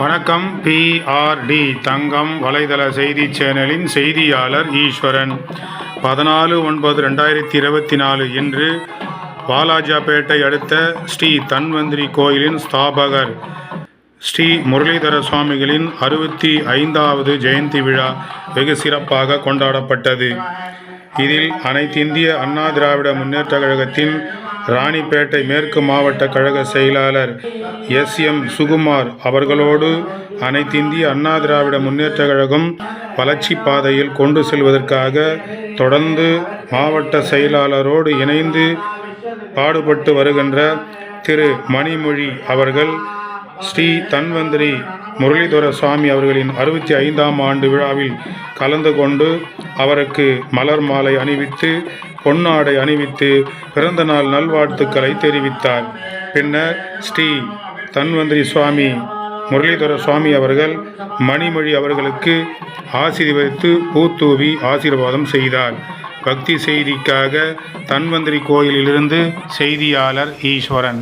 வணக்கம். PRD தங்கம் வலைதள செய்தி சேனலின் செய்தியாளர் ஈஸ்வரன். 14/9/2024 இன்று வாலாஜாபேட்டை அடுத்த ஸ்ரீ தன்வந்திரி கோயிலின் ஸ்தாபகர் ஸ்ரீ முரளிதர சுவாமிகளின் 65வது ஜெயந்தி விழா வெகு சிறப்பாக கொண்டாடப்பட்டது. இதில் அனைத்திந்திய அண்ணா திராவிட முன்னேற்ற கழகத்தின் ராணிப்பேட்டை மேற்கு மாவட்ட கழக செயலாளர் SM சுகுமார் அவர்களோடு அனைத்திந்திய அண்ணா திராவிட முன்னேற்ற கழகம் வளர்ச்சி பாதையில் கொண்டு செல்வதற்காக தொடர்ந்து மாவட்ட செயலாளரோடு இணைந்து பாடுபட்டு வருகின்ற திரு மணிமொழி அவர்கள் ஸ்ரீ தன்வந்திரி முரளிதர சுவாமி அவர்களின் 65ஆம் ஆண்டு விழாவில் கலந்து கொண்டு அவருக்கு மலர் மாலை அணிவித்து பொன்னாடை அணிவித்து பிறந்த நாள் நல்வாழ்த்துக்களை தெரிவித்தார். பின்னர் ஸ்ரீ தன்வந்திரி சுவாமி முரளிதர சுவாமி அவர்கள் மணிமொழி அவர்களுக்கு ஆசீர்வதித்து பூத்தூவி ஆசீர்வாதம் செய்தார். பக்தி செய்திக்காக தன்வந்திரி கோயிலிலிருந்து செய்தியாளர் ஈஸ்வரன்.